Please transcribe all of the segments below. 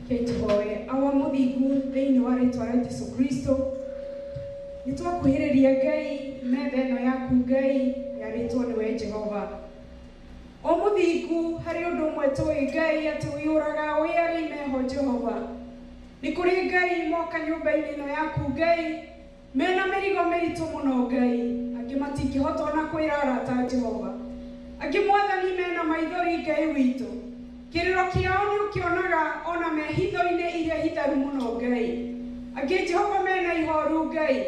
Ketuhoe awa muthingu thiini wa ritwa ria Jesu Kristo nitwakuhiriria Ngai metha ino yaku Ngai yaritwo niwe Jehova. O muthingu hari undu umwe tui Ngai ati wiyuraga wiyari meho Jehova. Ni kuri Ngai moka nyumba-ini ino yaku Ngai mena mirigo miritu muno Ngai angi matingihota ona kwira arata Jehova. Angi mwathani mena maithori Ngai witu kiriro kiao ni ukionaga ona mehitho-ini iria hitharu muno Ngai. Angi Jehova mena ihoru Ngai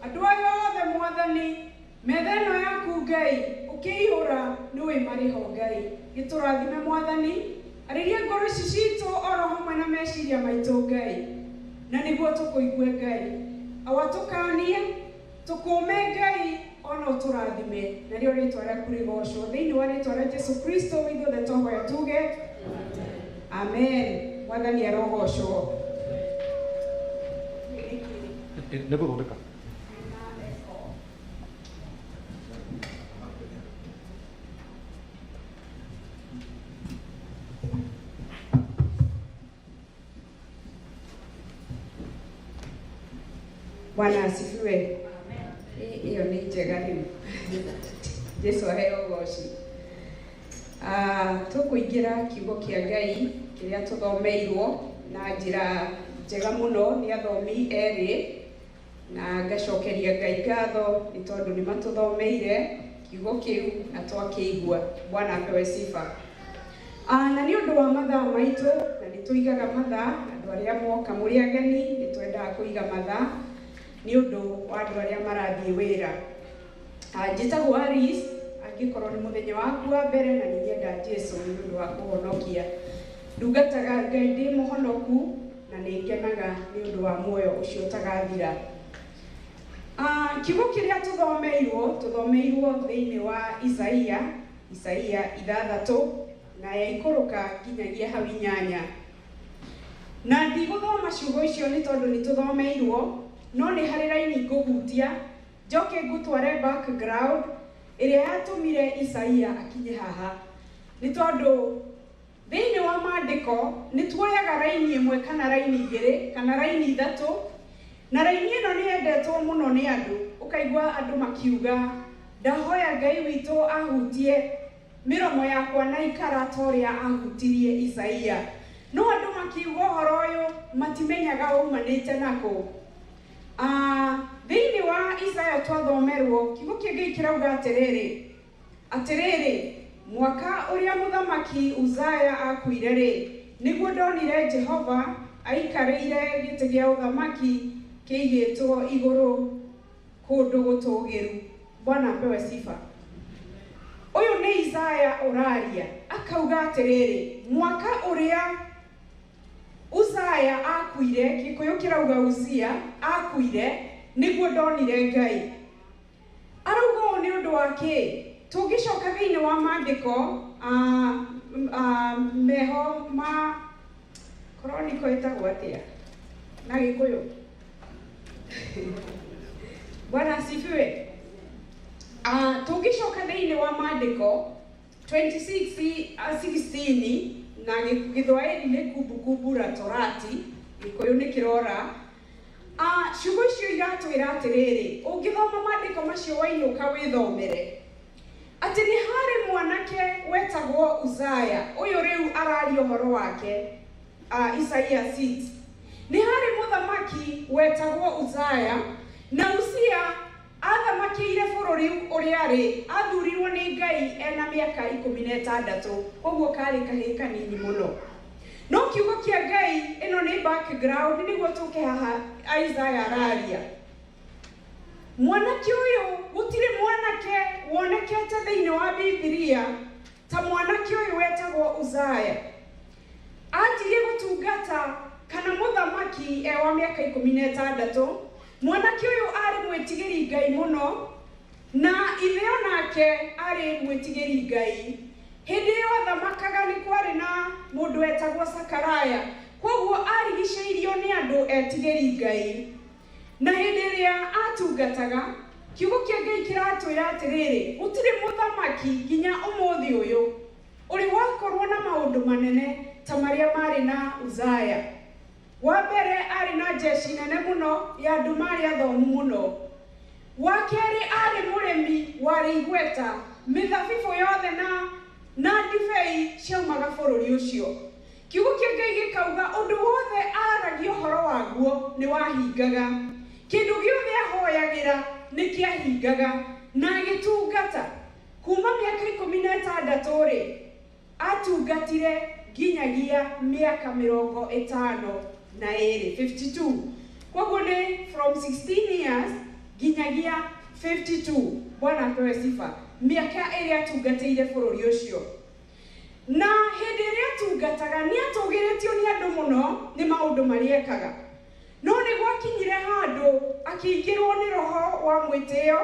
andu aya othe mwathani metha ino yaku Ngai ukiyura niwe mariho Ngai. Giturathime mwathani ariria ngoro ici citu oro hamwe na meciria maitu Ngai na niguo tukuigue Ngai awatukanie tukume Ngai ona uturathime na rio ritwa riaku rigocwo thiini wa ritwa ria Jesu Kristo ithuothe twahoya tuge amen. Mwathani arogocwo. Nebuthondeka Bwana asifiwe. Hiyo ni njega riu. Jesu aheo goci. Tukuingira kiugo kia Ngai kiria tuthomeirwo na njira njega muno ni athomi eri na ngacokeria Ngai ngatho ni tondu ni matuthomeire kiugo kiu na twakiigua. Bwana apewe sifa. Na ni undu wa mathaa maitu na nituigaga mathaa andu aria moka muri ageni nitwendaga kuiga mathaa ni undu wa andu aria marathie wira. Njitagwo Aris angikorwo ni muthenya waku wa mbere na ningienda Jesu ni undu wa kuhonokia. Ndungataga Ngai ndi muhonoku na ningenaga ni undu wa muoyo ucio utagathira. Kiugo kiria tuthomeirwo thiini wa Isaia 6 na yaikuruka nginyagia hau 8. Na ndiguthoma ciugo icio ni tondu ni tuthomeirwo no ni hari raini nguhutia njoke ngutware background iria yatumire Isaia akinye haha. Ni tondu thiini wa maandiko ni tuoyaga raini imwe kana raini igiri kana raini ithatu na raini ino ni endetwo muno ni andu ukaigua andu makiuga ndahoya Ngai witu ahutie miromo yakwa na ikara toria ahutirie Isaia. No andu makiuga horo uyu matimenyaga umanite nako. Thiini wa Isaia twathomerwo kiugo kingi kirauga atiriri mwaka uria muthamaki Uzaya akuire ri niguo ndonire Jehova aikarire giti gia uthamaki kiigitwo iguru kundu gutugiru. Bwana apewe sifa. Uyu ni Isaia uraria akauga atiriri mwaka uria Uzaya akuire, Gikuyu kirauga Uzia akuire niguo ndonire Ngai. Arauga ni undu wake tugicoka thiini wa maandiko meho ma Chronicle itagwo atia na Gikuyu. Bwana asifiwe. Tugicoka thiini wa maandiko 26:16 na Githwairi ni kumbukumbu la Torati, Gikuyu ni kirora. Ciugo icio igatwira atiriri ungithoma maandiko macio wainuka withomere ati ni hari mwanake wetagwo Uzaya. Uyu riu arario horo wake Isaia 6. Ni hari muthamaki wetagwo Uzaya na Uzia athamakire bururi uria ri athurirwo ni Ngai ena miaka 16. Koguo kari kahi kanini muno. No kiugo kia Ngai ino ni background niguo tuke haha Isaia araria. Mwanake uyu gutire mwanake wonekete thiini wa Biblia ta mwanake uyu wetagwo Uzaya. Atige gutungata kana muthamaki wa miaka 16. Mwanake uyu ari mwitigiri Ngai muno na ithe onake ari mwitigiri Ngai. Hindi yo thamakaga ni kwari na mundu wetagwo Sakaraya. Koguo arigiceirio ni andu etigiri Ngai. Na hindi ria atungataga kiugo kia Ngai kiratwira atiriri gutire muthamaki nginya umuthi uyu uri wakorwo na maundu manene ta maria mari na Uzaya. Wa mbere ari na jeshi nene muno ya ndumari athomu muno. Wa keri ari muremi wari igweta mithabibu yothe na ndibei ciaumaga bũrũri ũcio. Kiugo kĩa Ngai gĩkauga ũndũ wothe aragia ũhoro waguo nĩ wahingaga. Kĩndũ gĩothe ahoyagĩra nĩ kĩahingaga na agĩtungata. Kuma mĩaka 16 rĩ atungatire nginyagia mĩaka 52. 52. Koguo nĩ from 16 years nginyagia 52. Bwana apewe sifa. Mĩaka ĩrĩa atungatĩire bũrũri ũcio. Na hĩndĩ ĩrĩa atungataga nĩ atũgĩrĩtio nĩ andũ mũno nĩ maũndũ marĩa ekaga. No nĩ gwakinyire handũ akĩingĩrwo nĩ roho wa mwĩtĩo.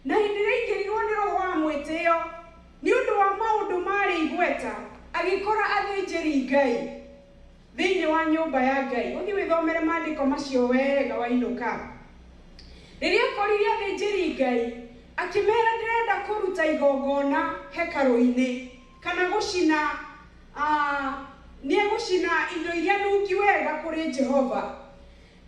Na hĩndĩ ĩrĩa aingĩrirwo nĩ roho wa mwĩtĩo nĩ ũndũ wa maũndũ marĩ igweta agĩkora athĩnjĩri Ngai thĩinĩ wa nyũmba ya Ngai. Ũthiĩ wĩthomere maandĩko macio wega wainũka. Rĩrĩa akorire athĩnjĩri Ngai akĩmera ndĩrenda kũruta igongona hekarũ-inĩ kana gũcina nĩegũcina indo iria nungi wega kũrĩ Jehova.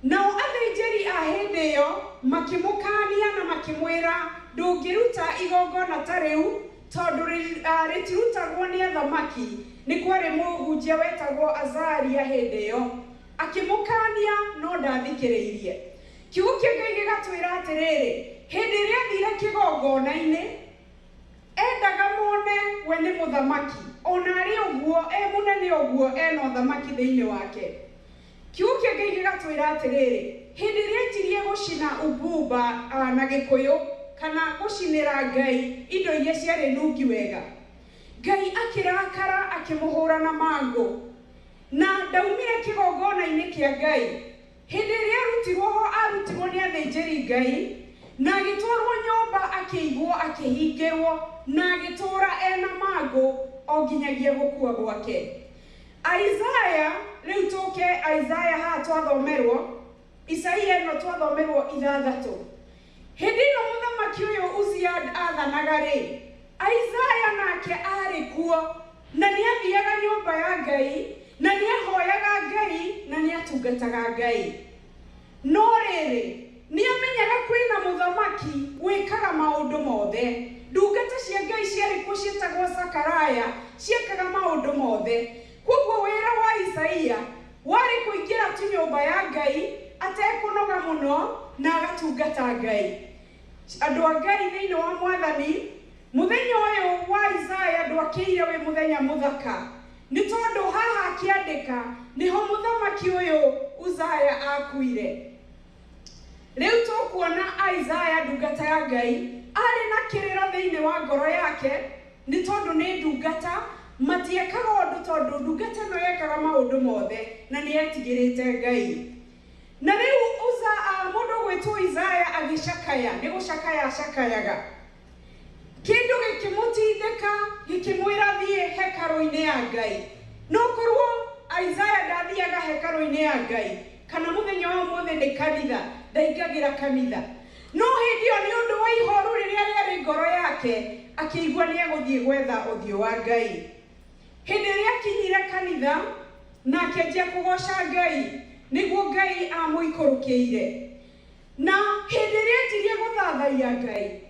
Nao athĩnjĩri a hĩndĩ ĩyo makĩmũkania na makĩmwĩra ndũngĩruta igongona ta rĩu tondũ rĩtirutagwo nĩ athamaki. Nĩ kwarĩ mũhunjia wetagwo Azaria hĩndĩ ĩyo akĩmũkania no ndathikĩrĩirie. Kiugo kĩa Ngai gĩgatwĩra atĩrĩrĩ, hĩndĩ ĩrĩa athire kĩgongona-inĩ endaga mone we nĩ mũthamaki, ona arĩ ũguo mũnene ũguo ena ũthamaki thĩinĩ wake. Kiugo kĩa Ngai gĩgatwĩra atĩrĩrĩ, hĩndĩ ĩrĩa etirie gũcina ubumba na Gĩkũyũ kana gũcinĩra Ngai indo iria ciarĩ nungi wega, Ngai akĩrakara akĩmũhũra na mangũ na ndaumire kĩgongona-inĩ kĩa Ngai. Hĩndĩ ĩrĩa arutirwo nĩ athĩnjĩri Ngai na agĩtwarwo nyũmba akĩigwo akĩhingĩrwo na agĩtũũra ena mangũ o nginyagia gũkua gwake. Isaiah, rĩu tũke Isaiah haha twathomerwo, Isaia ĩno twathomerwo 6. Hĩndĩ ĩyo mũthamaki ũyũ Uzia athanaga rĩ, Isaiah nake arĩ kuo na nĩ athiaga nyũmba ya Ngai na nĩ ahoyaga Ngai na nĩ atungataga Ngai. No rĩrĩ nĩ amenyaga kwĩna mũthamaki wĩkaga maũndũ mothe. Ndungata cia Ngai ciarĩ kuo ciĩtagwo Sakaraya ciekaga maũndũ mothe. Koguo wĩra wa Isaia warĩ kũingĩra tu nyũmba ya Ngai atekũnoga mũno na agatungata Ngai. Andũ a Ngai thĩinĩ wa Mwathani, mũthenya ũyũ wa Isaiah ndwakĩire wĩ mũthenya mũthaka, nĩ tondũ haha akĩandĩka nĩho mũthamaki ũyũ Uzia akuire. Rĩu tũkuona Isaiah ndungata ya Ngai arĩ na kĩrĩro thĩinĩ wa ngoro yake nĩ tondũ nĩ ndungata matiekaga ũndũ tondũ ndungata ĩno yekaga maũndũ mothe na nĩ etigĩrĩte Ngai. Na rĩu mũndũ gwĩtwo Isaiah agĩcakaya, nĩ gũcakaya acakayaga. Kĩndũ gĩkĩmũtindĩka gĩkĩmwĩra thiĩ hekarũ-inĩ ya Ngai. No korwo Isaiah ndathiaga hekarũ-inĩ ya Ngai kana mũthenya wa ũmũthĩ ndĩ kanitha ndaingagĩra kanitha. No hĩndĩ ĩyo nĩ ũndũ wa ihoru rĩrĩa rĩarĩ ngoro yake akĩigua nĩ egũthiĩ gwetha ũthiũ wa Ngai. Hĩndĩ ĩrĩa akinyire kanitha na akĩanjia kũgoca Ngai nĩguo Ngai amũikũrũkĩire. Na hĩndĩ ĩrĩa etirie gũthathaiya Ngai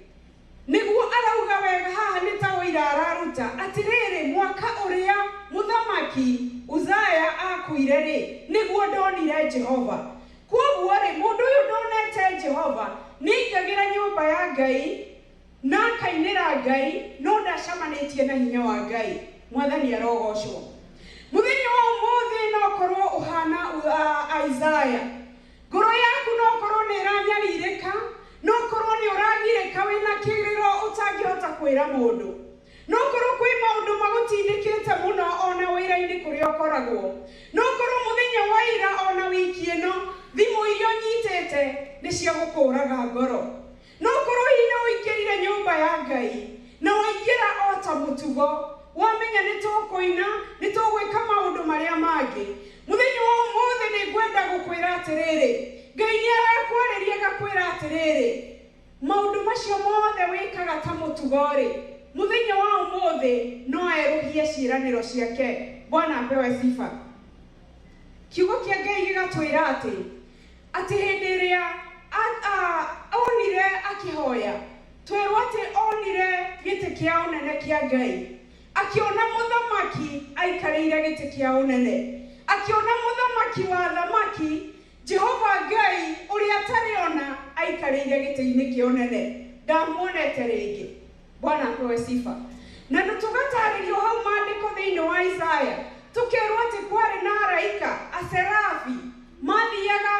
nĩguo arauga wega haha nĩ ta ũira araruta atĩrĩrĩ, mwaka ũrĩa mũthamaki Uzia akuire rĩ nĩguo ndonire Jehova. Koguo rĩ mũndũ ũyũ ndonete Jehova nĩ aingagĩra nyũmba ya Ngai na akainĩra Ngai no ndacamanĩtie na hinya wa Ngai. Mwathani arogocwo. Mũthenya wa ũmũthĩ no korwo ũhana Isaiah. Ngoro yaku no korwo nĩ ĩranyarirĩka, no korwo nĩ ũragirĩka wĩna kĩrĩro ũtangĩhota kwĩra mũndũ. No korwo kwĩ maũndũ magũtindĩkĩte mũno ona wĩra-inĩ kũrĩa ũkoragwo. No korwo mũthenya wa ira ona wiki ĩno thimũ iria ũnyitĩte nĩ cia gũkũraga ngoro. No korwo hihi nĩ ũingĩrire nyũmba ya Ngai na waingĩra o ta mũtugo wamenya nĩ tũkũina nĩ tũgwĩka maũndũ marĩa mangĩ. Mũthenya wa ũmũthĩ nĩ ngwenda gũkwĩra atĩrĩrĩ, Ngai nĩ arakwarĩria agakwĩra atĩrĩrĩ, maũndũ macio mothe wĩkaga ta mũtugo-rĩ, mũthenya wa ũmũthĩ no erũhie ciĩranĩro ciake. Bwana apewe sifa. Kiugo kĩa Ngai gatwira ati hindi iria onire akihoya twerwo ati onire giti kia unene kia Ngai, akiona muthamaki aikarire giti kia unene, akiona muthamaki wa thamaki Jehova Ngai uria atariona aikarire giti-ini kia unene. Ndamuonete ringi. Bwana apewe sifa. Na nutugataaririo hau maandiko thiini wa Isaya tukirwo ati kwari na araika aserafi mathiaga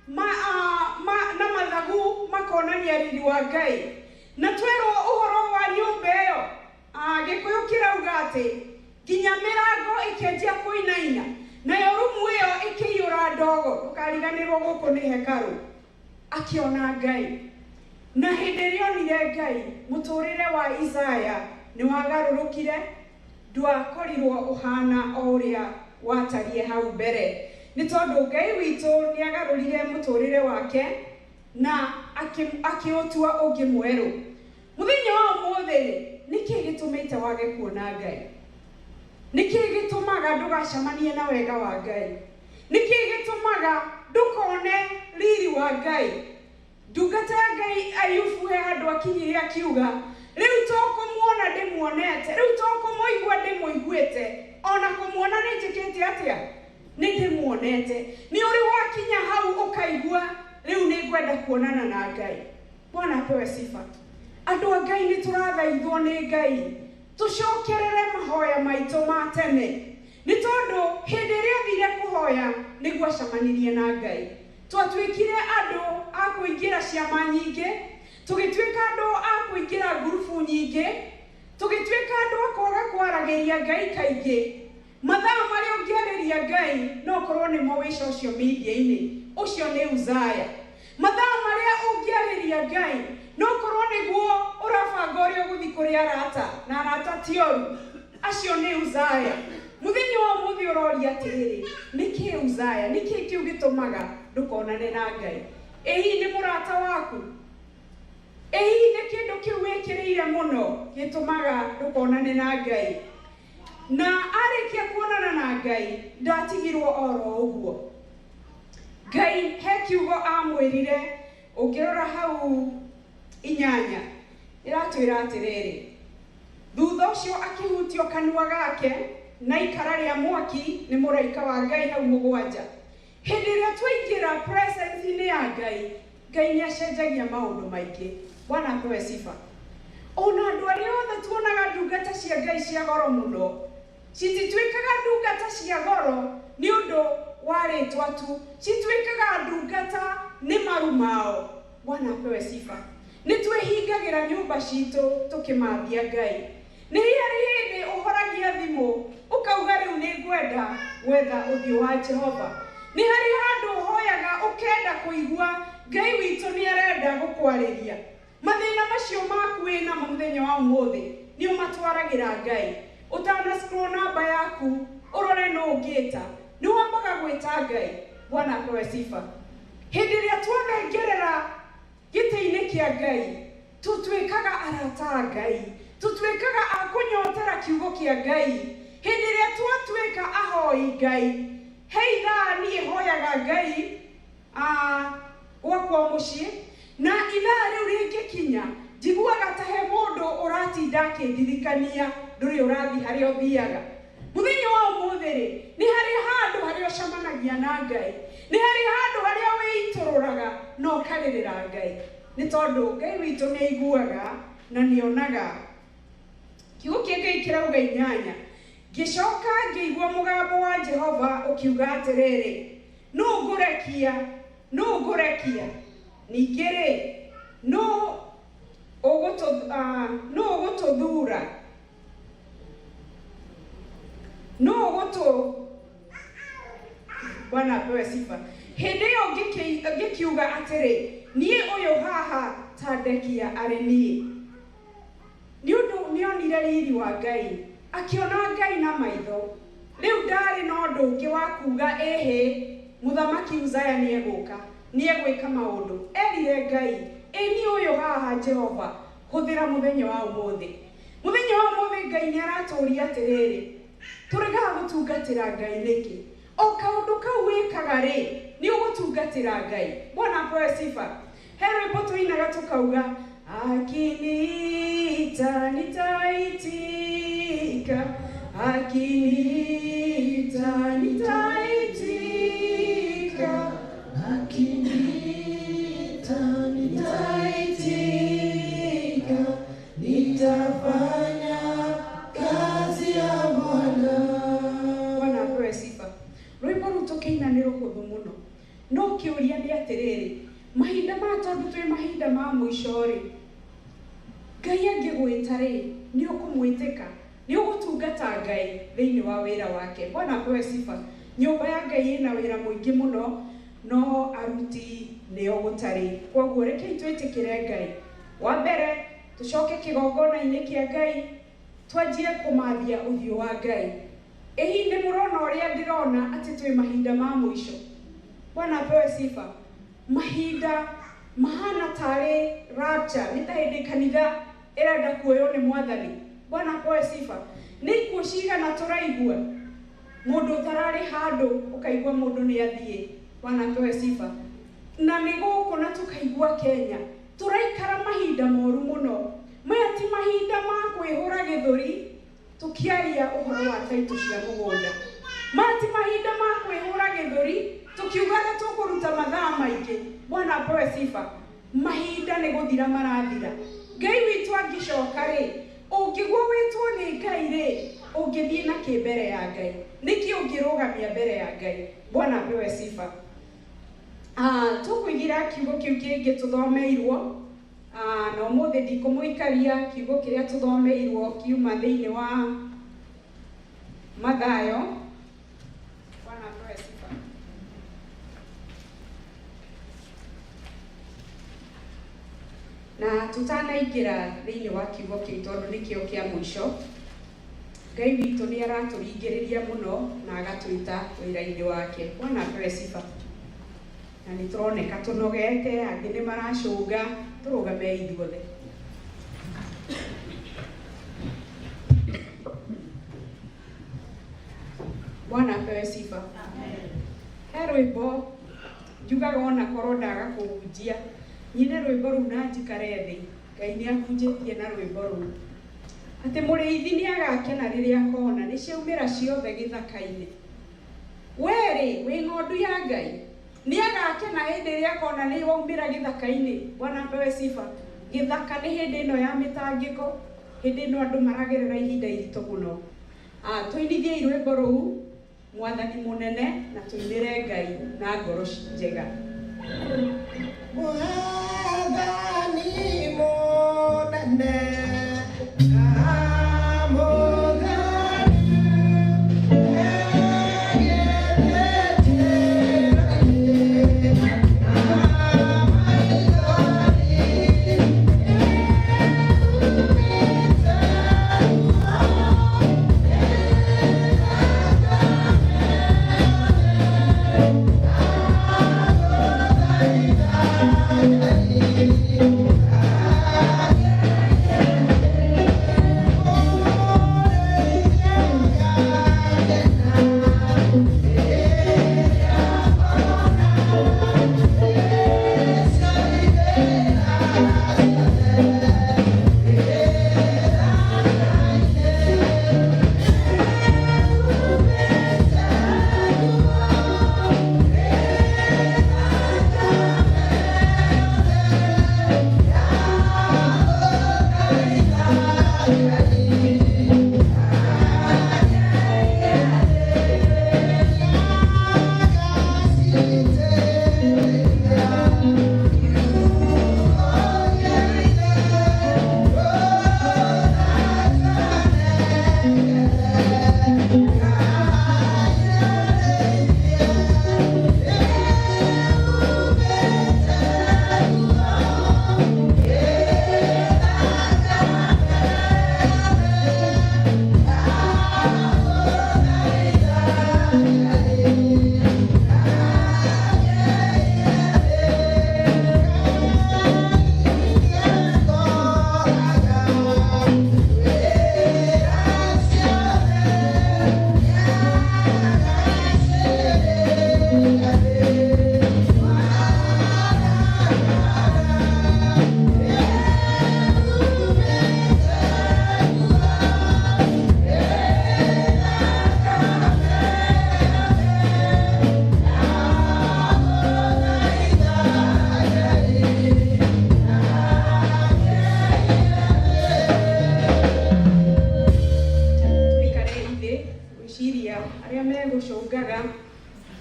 na mathagu makonania riri wa Ngai. Na twerwo uhoro wa nyumba iyo Gikuyu kirauga ati nginya mirango ikenjia kuinaina nayo rumu iyo ikiyura ndogo tukariganirwo guku ni hekaru. Akiona Ngai na hindi iria onire Ngai muturire wa Isaya ni wagarurukire, ndwakorirwo uhana o uria watarie hau mbere, ni tondu Ngai witu ni agarurire muturire wake na akiutua ungi mweru. Muthenya wa umuthi niki gitumite wage kuona Ngai? Niki gitumaga ndugacamanie na wega wa Ngai? Niki gitumaga ndukone riri wa Ngai? Ndungata ya Ngai Ayubu he handu akinyire akiuga riu tokumuona ndimuonete, riu tokumuigua ndimuiguite, ona kumuona ninjikite atia nindimuonete. Ni uri wakinya hau ukaigua riu ningwenda kuonana na Ngai. Bwana apewe sifa. Andu a Ngai ni turathaithwo ni Ngai tucokerere mahoya maitu ma tene, ni tondu hindi iria thire kuhoya niguo acamanirie na Ngai. Twatwikire andu a kuingira ciama nyingi, tugitwika andu a kuingira ngurubu nyingi, tugitwika andu a kwaga kwaragiria Ngai kaingi. Mathaa mari ungiariria Ngai no korwo ni mo wi social media-ini, ucio ni Uzaya. Mathaa mari ungiariria Ngai no korwo niguo urabanga uria uguthi kuri arata na arata tioru, acio ni Uzaya. Muthenya wa umuthi uroria atiriri, niki Uzaya, niki kiu gitumaga ndukonane na Ngai? Ehi ni murata waku? Ehi ni kindu kiu wikiriire muno gitumaga ndukonane na Ngai? Na arikia kuonana na Ngai ndatigirwo oro uguo. Ngai he kiugo amwirire, ungirora hau 8 iratwira atiriri, thutha ucio akihutio kanua gake na ikara ria mwaki ni muraika wa Ngai hau 7. Hindi iria twaingira presence-ini ya Ngai, Ngai ni acenjagia maundu maingi. Bwana apewe sifa. Ona andu aria othe tuonaga ndungata cia Ngai cia goro muno, cititwikaga ndungata cia goro ni undu wa ritwa tu, citwikaga ndungata ni marumao. Bwana apewe sifa. Ni twĩhingagira nyumba citu tukimathia Ngai. Ni hiari hindi uhoragia thimu ukauga riu ni ngwenda gwetha uthio wa Jehova. Ni hari handu uhoyaga ukenda kuigua Ngai witu ni arenda gukwariria. Mathina macio maku wina muthenya wa umuthi ni umatwaragira Ngai. Utana scroll namba yaku urore no ungita, ni wambaga gwita Ngai. Bwana apewe sifa. Hindi iria twanengerera giti-ini kia Ngai tutwikaga arata a Ngai, tutwikaga akunyotera kiugo kia Ngai. Hindi iria twatwika ahoi Ngai, heitha ni hoyaga Ngai gwakwa mucii, na ithaa riu ringikinya njiguaga ta he mundu uratinda akindirikania nduri urathi haria uthiaga. Muthenya wa umuthi ni hari handu haria ucamanagia na Ngai, ni hari handu haria wiitururaga no karirira Ngai, ni tondu Ngai witu ni aiguaga na ni onaga. Kiugo kia Ngai kirauga 8, ngicoka ngĩigua mugambo wa Jehova ukiuga atiriri, no ngurekia ningĩ no ugututhura, no ugutu. Bwana apewe sifa. Hindi iyo ngikiuga atiri, nie uyu haha tandekia ari nie. Nionire riri wa Ngai, akiona Ngai na maitho. Riu ndari no ndungi wa kuga ehe muthamaki Uzaya ni eguka, ni egwika maundu. Erire Ngai, ni uyu haha Jehova, huthira muthenya wa umuthi. Muthenya wa umuthi Ngai ni araturia atiriri, turigaga gutungatira Ngai niki? O kaundu kau wikaga ri gũtungatĩra Ngai. Bwana apewe sifa. He rwĩmbo tũinaga tũkauga akiniita nitaitika, akiniita nitaitika, akiniita nitaitika, nitafanya kazi ya Bwana. Bwana apewe sifa. Rwĩmbo rũu tũkĩina nĩ rũhũthũ mũno, no kĩũria nĩ atĩrĩrĩ, mahinda ma tondũ twĩ mahinda ma mũico rĩ, Ngai angĩgwĩta rĩ, nĩ ũkũmwĩtĩka, nĩ ũgũtungata Ngai thĩinĩ wa wĩra wake. Bwana apewe sifa. Nyũmba ya Ngai ĩna wĩra mũingĩ mũno, no aruti nĩo gũtarĩ. Koguo rekei twĩtĩkĩre Ngai. Wa mbere tũcoke kĩgongona-inĩ kĩa Ngai, twanjie kũmathia ũthiũ wa Ngai. Ĩhi nĩ mũrona ũrĩa ndĩrona atĩ twĩ mahinda ma mũico. Bwana apewe sifa. Mahinda mahana tarĩ rapture, nĩ ta hĩndĩ kanitha ĩrenda kuoywo nĩ Mwathani. Bwana apewe sifa. Nĩ ikuũ cigana tũraigua, mũndũ ũtararĩ handũ ũkaigua mũndũ nĩ athiĩ. Bwana apewe sifa. Na nĩ gũkũ na tũkaigua Kenya tũraikara mahinda moru mũno. Maya ti mahinda ma kwĩhũra gĩthũri tukiaria ũhoro wa taitũ cia mũgũnda. Maya ti mahinda ma kwĩhũra gĩthũri tukiugaga tũkũruta mathaa maingĩ. Bwana apewe sifa. Mahinda nĩ gũthira marathira. Ngai witũ angĩcoka rĩ, ũngĩgua wĩtwo nĩ Ngai rĩ, ũngĩthiĩ na kĩ mbere ya Ngai? Nĩkĩ ũngĩrũgamia mbere ya Ngai? Bwana apewe sifa. Tũkũigĩra kiugo kĩu kĩngĩ tũthomeirwo, na ũmũthĩ ndikũmũikaria kiugo kĩrĩa tũthomeirwo kiuma thĩinĩ wa Mathayo. Bwana apewe sifa. Na tutanaingĩra thĩinĩ wa kiugo kĩu tondũ nĩkĩo kĩa mũico, Ngai witũ nĩ aratũringĩrĩria mũno na agatwĩta wĩra-inĩ wake. Bwana apewe sifa. Na nĩ tũroneka tũnogete, angĩ nĩ maracũnga, tũrũgame ithuothe. Bwana apewe sifa. He rwĩmbo njugaga ona korwo ndaga kũhunjia, nyine rwĩmbo rũu na njikare thĩ, Ngai nĩ ahunjĩtie na rwĩmbo rũu atĩ mũrĩithi nĩ agakena rĩrĩa akona nĩ ciaumĩra ciothe gĩthaka-inĩ. Wee wĩ ng'ondu ya Ngai, nĩ agakena hĩndĩ ĩrĩa akona nĩ waumĩra gĩthaka-inĩ. Bwana apewe sifa. Gĩthaka nĩ hĩndĩ ĩno ya mĩtangĩko, hĩndĩ ĩno andũ maragerera ihinda iritũ mũno. Tũinithiei rwĩmbo rũu, Mwathani mũnene, na tũinĩre Ngai na ngoro njega. Mwathani mũnene I'm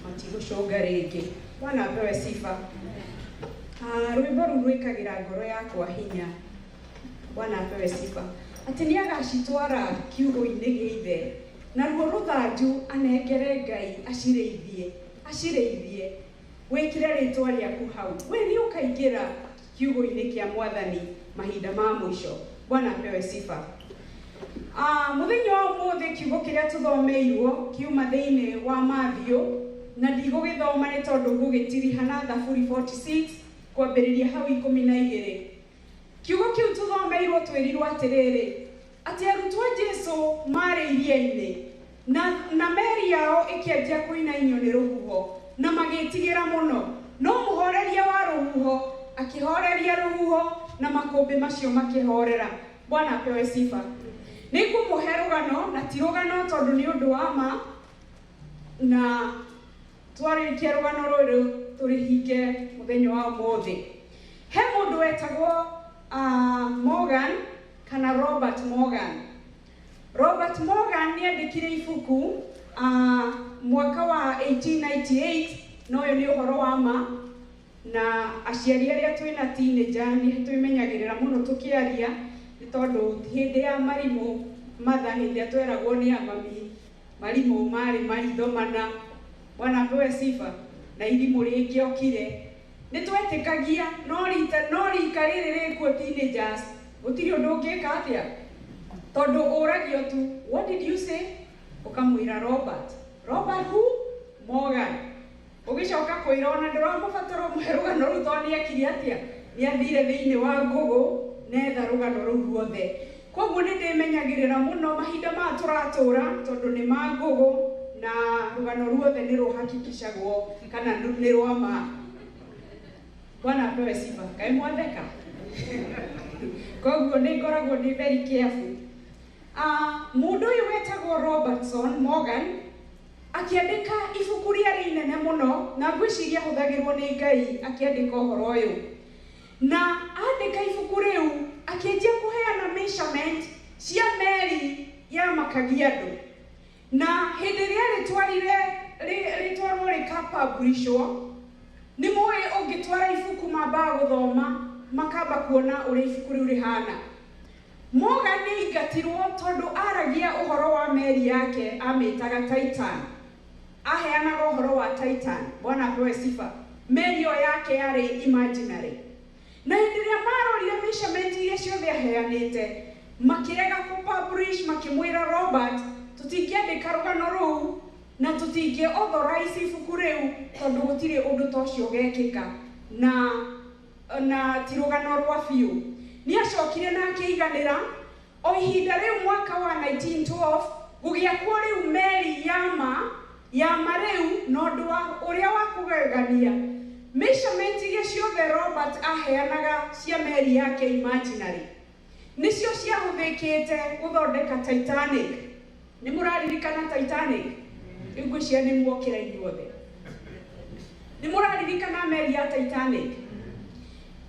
matigũcũnga rĩngĩ. Bwana apewe sifa. Rwĩmbo rũu rwĩkagĩra ngoro yakwa hinya. Bwana apewe sifa. Atĩ nĩ agacitwara kiugo-inĩ gĩa ithe, naruo rũthanju anengere Ngai acirĩithie wĩkĩre rĩtwa rĩaku hau. We nĩ ũkaingĩra kiugo-inĩ kĩa Mwathani mahinda ma mũico. Bwana apewe sifa. Mũthenya wa ũmũthĩ kiugo kĩrĩa tũthomeirwo kiuma thĩinĩ wa Matthew, na ndigũgĩthoma nĩ tondũ gũgĩtirihana Thaburi 46 kwambĩrĩria hau 12. Kiugo kĩu tũthomeirwo twĩrirwo atĩrĩrĩ, atĩ arutwo a Jesũ marĩ iria-inĩ na meri yao ĩkĩanjia kũinainio nĩ rũhuho na magĩtigĩra mũno, no mũhoreria wa rũhuho akĩhoreria rũhuho na makũmbĩ macio makĩhorera. Bwana apewe sifa. Nĩngũmũhe rũgano, na ti rũgano tondũ nĩ ũndũ wa ma, na twarĩkia rũgano rũrũ tũrĩhinge mũthenya wa ũmũthĩ. He mũndũ wetagwo Morgan kana Robert Morgan. Robert Morgan nĩ andĩkire ibuku mwaka wa 1898, no ũyũ nĩ ũhoro wa ma, na aciari arĩa twĩna teenager nĩ twĩmenyagĩrĩra mũno tũkĩaria, nĩ tondũ hĩndĩ ya marimũ matha hĩndĩ ya tweragwo nĩ amami marimũ marĩ maitho mana. Bwana apewe sifa. Na irimũ rĩngĩ okire nĩ twetĩkagia, no rika rĩrĩ rĩkuo teenagers gũtirĩ ũndũ ũngĩka atĩa, tondũ ũragio tu, what did you say? Ũkamwĩra Robert who? Morgan. Ũgĩcoka kwĩra ona ndũramũbatara ũmũhe rũgano rũu tondũ nĩekire atĩa, nĩathire thĩinĩ wa Google netha rũgano rũu ruothe. Koguo nĩ ndĩmenyagĩrĩra mũno mahinda ma tũratũra tondũ nĩ ma Google, na rũgano ruothe nĩ rũhakikishagwo kana nĩ rwa ma. Bwana apewe sifa. Kaĩ mwatheka? Koguo nĩ ngoragwo nĩ very careful. Mũndũ ũyũ wetagwo Robertson Morgan akĩandĩka ibuku rĩarĩ inene mũno, na ngwĩciria hũthagĩrwo nĩ Ngai akĩandĩka ũhoro ũyũ. Na andĩka ibuku rĩu akĩanjia kũheana measurement cia meri ya makagia andũ. Na hĩndĩ ĩrĩa rĩtwarwo rĩkapublishwo, nĩ mũĩ ũngĩtwara ibuku mambaga gũthoma makamba kuona ũrĩa ibuku rĩu rĩhana. Morgan nĩ aingatirwo tondũ aragia ũhoro wa meri yake amĩtaga Titan. Aheanaga ũhoro wa Titan. Bwana apewe sifa. Meri ĩyo yake yarĩ imaginary. Na hĩndĩ ĩrĩa marorire measurement iria ciothe aheanĩte, makĩrega kũpublish, makĩmwĩra Robert, tũtingĩandĩka rũgano rũu na tũtingĩ authorize ibuku rĩu tondũ gũtirĩ ũndũ ta ũcio ũgekĩka, na ti rũgano rwa biũ. Nĩ acokire na akĩiganĩra. O ihinda rĩu mwaka wa 1912 gũgĩakwo rĩu meri ya ma rĩu, na ũndũ ũrĩa wa kũgegania, measurement iria ciothe Robert aheanaga cia meri yake imaginary nĩcio ciahũthĩkĩte gũthondeka Titanic. Nĩ mũraririkana Titanic? Ngwĩciria nĩ muokĩra inyuothe. Nĩ mũraririkana meri ya Titanic?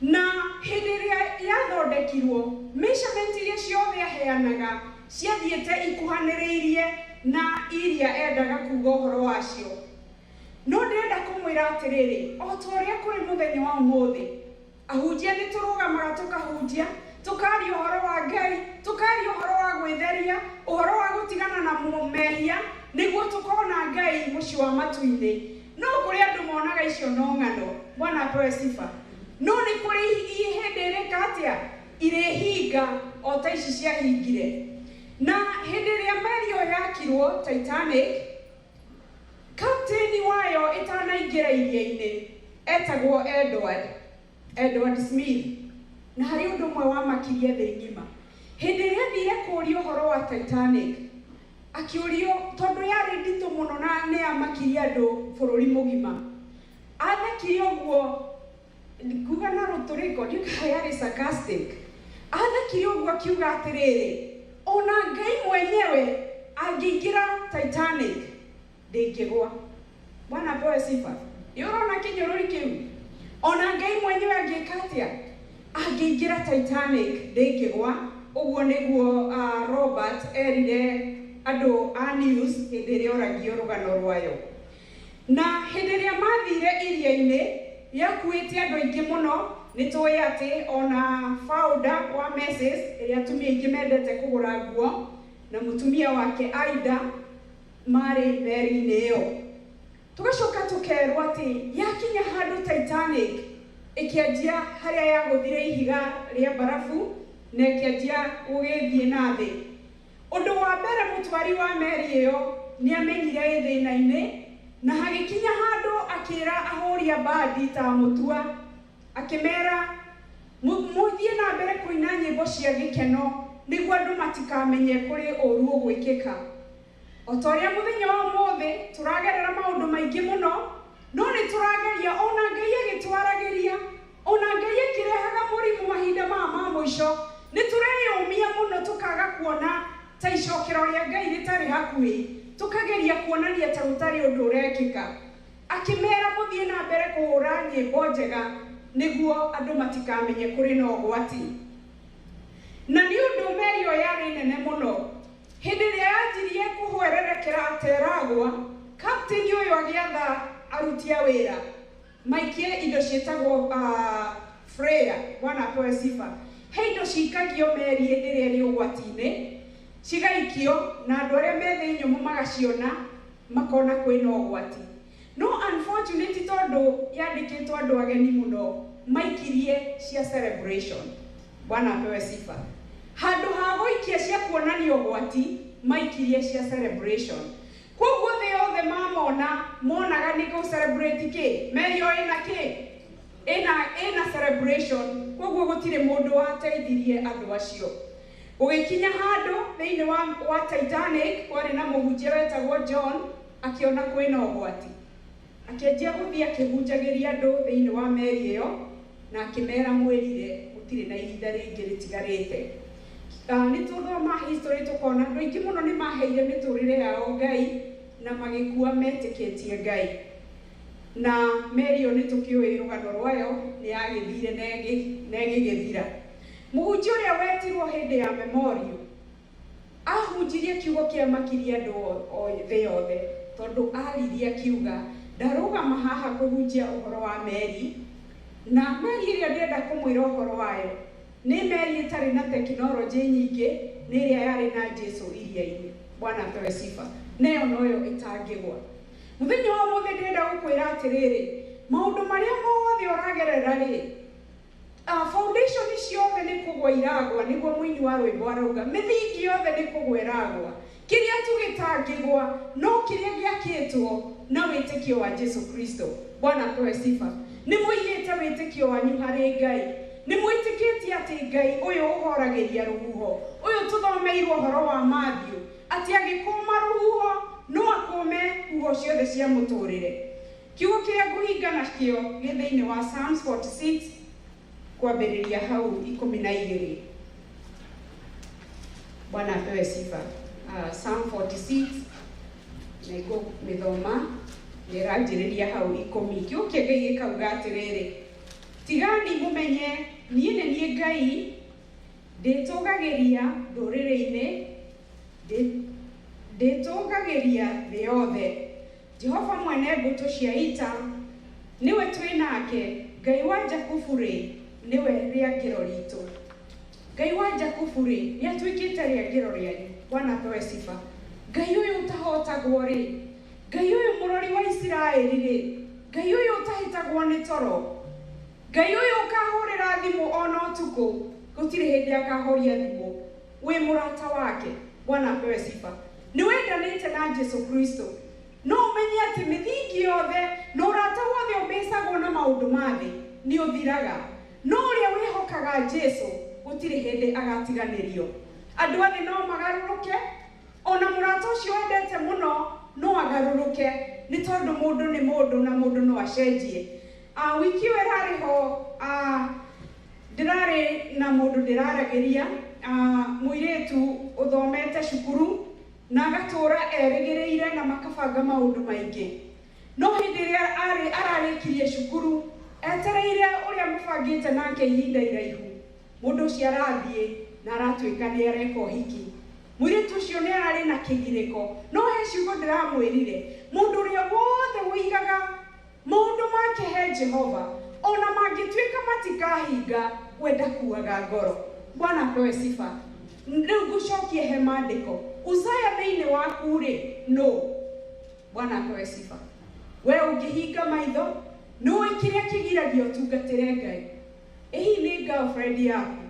Na hĩndĩ ĩrĩa yathondekirwo, measurement iria ciothe aheanaga ciathiĩte ikuhanĩrĩirie na iria endaga kuuga ũhoro wacio. No ndĩrenda kũmwĩra atĩrĩrĩ, o ta ũrĩa kũrĩ mũthenya wa ũmũthĩ, ahunjia nĩ tũrũgamaga tũkahunjia, tũkaria ũhoro wa Ngai, tũkaria ũhoro wa gwĩtheria, ũhoro wa gũtigana na mehia, nĩguo tũkona Ngai mũciĩ wa matu-inĩ. No kũrĩ andũ monaga icio no ng'ano. Bwana apewe sifa. No nĩ kũrĩ hĩndĩ ĩrĩka atĩa irĩhinga o ta ici ciahingire. Na hĩndĩ ĩrĩa meri ĩyo yakirwo Titanic, kapteni wayo ĩtanaingĩra iria-inĩ etagwo Edward Smith, na harĩ ũndũ ũmwe wamakirie thĩ ng'ima. Hĩndĩ ĩrĩa athire kũũrio ũhoro wa Titanic, akĩũrio tondũ yarĩ nditũ mũno na nĩ yamakirie andũ bũrũri mũgima. Athekire ũguo, kuga na rũtũrĩko, ndiũĩ yarĩ sarcastic. Athekire ũguo akiuga atĩrĩrĩ, ona Ngai mwenyewe angĩingĩra Titanic ndĩngĩgwa. Bwana apewe sifa. Nĩũrona kĩnyũrũri kĩu? Ona Ngai mwenyewe angĩka atĩa? Angĩingĩra Titanic ndĩngĩgwa. Ũguo nĩguo Robert erire andũ a news hĩndĩ ĩrĩa oragio rũgano rwayo. na hĩndĩ ĩrĩa mathire iria-inĩ yakuĩte andũ aingĩ mũno. Nĩtũĩ atĩ ona founder wa Macy's ĩrĩa atumia aingĩ mendete kũgũra nguo na mũtumia wake Aida marĩ meri-inĩ ĩyo. Tugacoka tũkerwo atĩ yakinya handũ Titanic ĩkĩanjia harĩa yagũthire ihiga rĩa barafu na ĩkĩanjia gũgĩthiĩ na thĩ. Ũndũ wa mbere mũtwari wa meri ĩyo nĩamenyire thĩna-inĩ na hagĩkinya handũ akĩra ahũri a mbandi ta mũtua akĩmera mũthiĩ na mbere kũina nyĩmbo cia gĩkeno nĩguo andũ matikamenye kũrĩ ũru ũgwĩkĩka. O ta ũrĩa mũthenya wa ũmũthĩ tũragerera maũndũ maingĩ mũno, no nĩ tũrageria ona Ngai agĩtwaragĩria, ona Ngai akĩrehaga mũrimũ mahinda ma mũico. Nĩ tũreyũmia mũno tũkaga kuona ta icokero rĩa Ngai rĩtarĩ hakuhĩ, tũkageria kuonania ta gũtarĩ ũndũ ũrekĩka. Akĩmera mũthiĩ na mbere kũhũra nyĩmbo njega nĩguo andũ matikamenye kũrĩ na ũgwati. Na nĩ ũndũ meri ĩyo yarĩ nene mũno, hĩndĩ ĩrĩa yanjirie kũhwererekera ateragwa, kapteni ũyũ agĩatha aruti a wĩra maikie indo ciĩtagwo Freya, Bwana apewe sifa. He indo cikagio meri hĩndĩ ĩrĩa ĩrĩ ũgwati-inĩ, cigaikio na andũ arĩa me thĩ nyũmũ magaciona makona kwĩna ũgwati. No unfortunately tondũ yandĩkĩtwo andũ ageni mũno maikirie cia celebration. Bwana apewe sifa. Handũ ha gũikia cia kuonania ũgwati maikirie cia celebration. Koguo thĩ yothe monaga nĩ gũ celebrate kĩ? Meri ĩyo ĩna kĩ? Ĩna celebration. Koguo gũtirĩ mũndũ wateithirie andũ acio. Gũgĩkinya handũ thĩinĩ wa Titanic kwarĩ na mũhunjia wetagwo John akĩona kwĩna ũgwati. Akĩanjia gũthiĩ akĩhunjagĩria andũ thĩinĩ wa meri ĩyo na akĩmera mwĩrire gũtirĩ na ihinda rĩngĩ rĩtigarĩte. Nĩ tũthoma history tũkona andũ aingĩ mũno nĩ maheire mĩtũrĩre yao Ngai na magĩkua metĩkĩtie Ngai. Na meri ĩyo nĩ tũkĩũĩ rũgano rwayo nĩ yagĩthire na ĩgĩgĩthira. Mũhunjia ũrĩa wetirwo hĩndĩ ya memorial ahunjirie kiugo kĩamakirie andũ thĩ yothe tondũ aririe akiuga ndarũgama haha kũhunjia ũhoro wa meri, na meri ĩrĩa ndĩrenda kũmwĩra ũhoro wayo nĩ meri ĩtarĩ na tekinoronjĩ nyingĩ, nĩ ĩrĩa yarĩ na Jesũ iria-inĩ. Bwana apewe sifa. Nayo noyo ĩtangĩgwa. Mũthenya wa ũmũthĩ ndĩrenda gũkwĩra atĩrĩrĩ, maũndũ marĩa mothe ũragerera-rĩ, foundation ciothe nĩ kũgwa iragwa, nĩguo mũini wa rwĩmbo arauga mĩthingi yothe nĩ kũgwa ĩragwa. Kĩrĩa tu gĩtangĩgwa no kĩrĩa gĩakĩtwo na wĩtĩkio wa Jesũ Kristo. Bwana apewe sifa. Nĩ mũigĩte wĩtĩkio wanyu harĩ Ngai. Nĩ mwĩtĩkĩtie atĩ Ngai ũyũ ũhoragĩria rũhuho. Ũyũ tũthomeirwo ũhoro wa Matthew atĩ agĩkũma rũhuho no akũme huho ciothe cia mũtũrĩre. Kiugo kĩrĩa ngũhinga nakĩo gĩ thĩinĩ wa Psalms 46 kwambĩrĩria hau 12. Bwana apewe sifa. Psalm 46 na ngũmĩthoma nĩranjĩrĩria hau 10. Kiugo kĩa Ngai gĩkauga atĩrĩrĩ, tigani mũmenye niĩ nĩ niĩ Ngai, ndĩtũgagĩria ndũrĩrĩ-inĩ, ndĩtũgagĩria thĩ yothe. Jehova mwene mbũtũ cia ita niwe twĩ nake. Ngai wa Jakubu-rĩ niwe rĩangĩro ritũ. Ngai wa Jakubu-rĩ nĩatuĩkĩte rĩangĩro rĩanyu. Bwana apewe sifa. Ngai ũyũ ũtahotagwo-rĩ, Ngai ũyũ mũrori wa Isiraeli-rĩ, Ngai ũyũ ũtahĩtagwo nĩ toro, Ngai ũyũ ũkahũrĩra thimũ ona ũtukũ, gũtirĩ hĩndĩ akahoria thimũ, wĩ mũrata wake. Bwana apewe sifa. Nĩ wendanĩte na Jesũ Kristo. No ũmenye atĩ mĩthingi yothe na ũrata wothe ũmĩcagwo na maũndũ ma thĩ nĩ ũthiraga, no ũrĩa wĩhokaga Jesũ gũtirĩ hĩndĩ agatiganĩrio. Andũ athĩ no magarũrũke, ona mũrata ũcio wendete mũno no agarũrũke, nĩ tondũ mũndũ nĩ mũndũ na mũndũ no acenjie. Wiki ĩyo ĩrarĩ ho ndĩrarĩ na mũndũ ndĩraragĩria, mũirĩtu ũthomete cukuru na agatũra erĩgĩrĩire na makabanga maũndũ maingĩ. No hĩndĩ ĩrĩa ararĩkirie cukuru etereire ũrĩa mũbangĩte nake ihinda iraihu, mũndũ ũcio arathiĩ na aratuĩka nĩ areka ũhiki. Mũirĩtu ũcio nĩ ararĩ na kĩgirĩko, no he ciugo ndĩramwĩrire, mũndũ ũrĩa wothe wigaga maundu make he Jehova ona mangituika matikahinga wenda kuaga ngoro. Bwana apewe sifa. Riu ngucokie he maandiko Uzaya thiini waku ri no. Bwana apewe sifa. We ungihinga maitho no ikiria kigiragia utungatire Ngai. Ehi ni girlfriend yaku.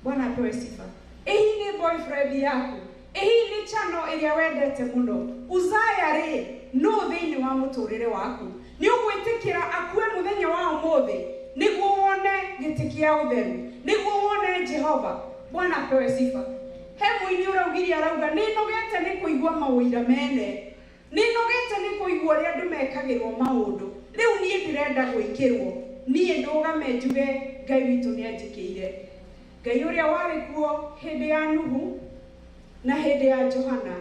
Bwana apewe sifa. Ehi ni boyfriend yaku. Ehi ni chano iria wendete muno. Uzaya ri no thiini wa muturire waku. Ni ugwitikira akue muthenya wa umuthi niguo wone gitikia utheru, niguo wone Jehova. Bwana apewe sifa. He muini uraugiria arauga ni nogete ni kuigua mawira mene, ni nogete ni kuigua ria andu mekagirwo maundu. Riu nie ndirenda gwikirwo, nie ndugame njuge Ngai witu ni anjikiire. Ngai uria wari kuo hindi ya Nuhu na hindi ya Johana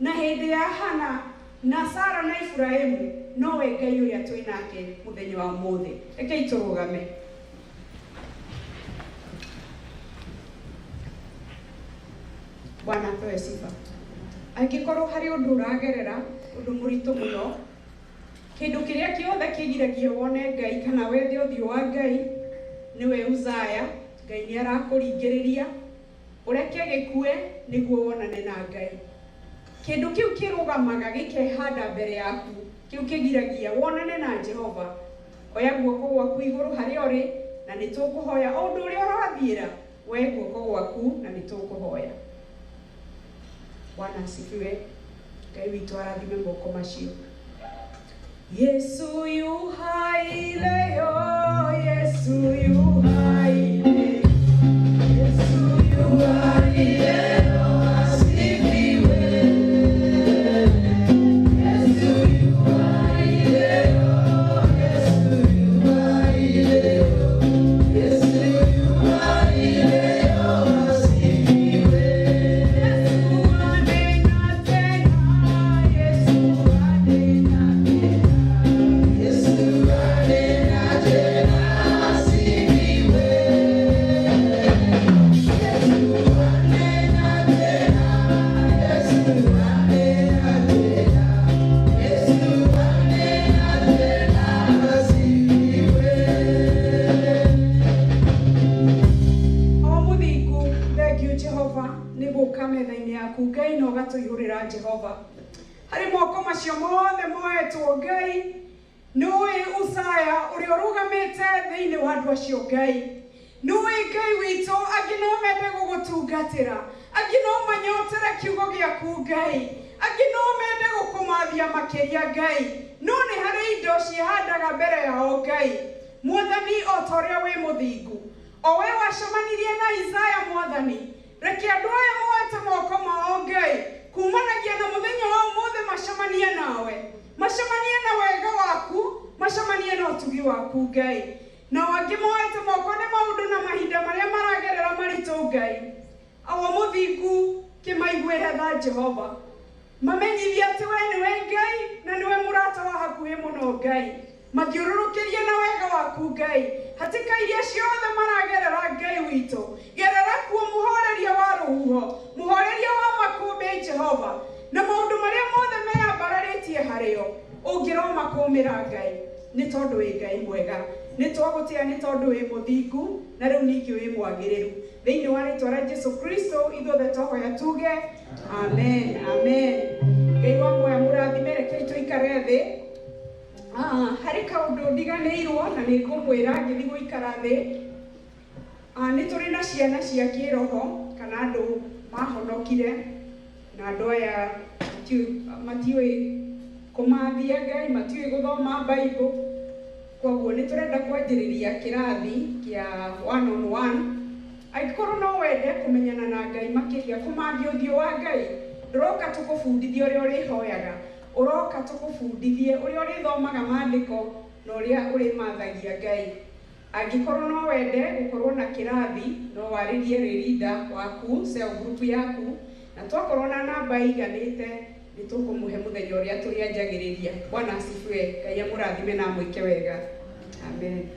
na hindi ya Hana na Sara na Ibrahimu, nowe Ngai uria twinake muthenya wa umuthi. Rekei turugame. Bwana apewe sifa. Angikorwo hari undu uragerera undu muritu muno, kindu kiria kiothe kigiragia wone Ngai kana wethe uthio wa Ngai, niwe Uzaya. Ngai ni arakuringiriria ureke gikue niguo wonane na Ngai. Kindu kiu kirugamaga gikehanda mbere yaku, kiu kigiragia wonane na Jehova. Oya guoko gwaku iguru hari ori na nitukuhoya undu uria urathiira, we guoko gwaku na nitukuhoya. Bwana asifiwe. Ngai witu arathime moko macio. Yesu yu hai leo, Yesu yu hai leo, Yesu yu hai leo, asifiwe. Yesu yu hai leo, Yesu yu hai leo, Yesu yu hai leo, asifiwe. Yesu anena tena, Yesu anena tena, Yesu anena tena, asifiwe. Metha-ini yaku Ngai no gatuihurira Jehova. Hari moko macio mothe moetwo Ngai, nui Uzaya uria urugamite thiini wa andu acio Ngai. Nui Ngai witu angi no mende gugutungatira, angi no manyotere kiugo giaku Ngai, angi no mende gukumathia makiria Ngai, no ni hari indo cihandaga mbere yao Ngai. Mwathani o toria wi muthingu, o we wacemanirie na Isaya Mwathani, reke andu aya moete moko mao Ngai kumanagia na muthenya wa umuthi macemanie nawe, macemanie na wega waku, macemanie na utugi waku Ngai. Na wangi moete moko ni maundu na mahinda maria maragerera maritu Ngai, awo muthingu kimaiguire tha Jehova, mamenyithie ati we niwe Ngai na niwe murata wa hakuhi muno Ngai, magiururukirie na wega waku Ngai. Hatika iria ciothe maragerera Ngai witu, gerera kuo muhoreria wa ruhuho, muhoreria wa makumbi Jehova, na maundu maria mothe meyambararitie hario ungiro makumira Ngai, ni tondu wi Ngai mwega, ni twagutia ni tondu wi muthingu, na riu ningi wi mwagiriru. Thiini wa ritwa ria Jesu Kristo ithuothe twahoya tuge amen, amen. Ngai wa moya murathime, rekei tuikare thi. Hari kaundu ndiganirwo na ni ngumwira ngithi guikara thi. Ni turi na ciana cia kiroho kana andu mahonokire, na andu aya matiui kumathia Ngai, matiui guthoma Bible. Koguo ni turenda kwanjiriria kirathi kia 1-on-1. Aikorwo no wende kumenyana na Ngai makiria, kumathia uthio wa Ngai, nduroka tukubundithia uria urihoyaga, uroka tukubundithie uria urithomaga maandiko na uria urimathagia Ngai. Angikorwo no wende gukorwo na kirathi, no waririe leader waku, cell group yaku, na twakorwo na namba iganite ni tukumuhe muthenya uria turianjagiriria. Bwana asifiwe. Ngai amurathime na mwike wega. Amen.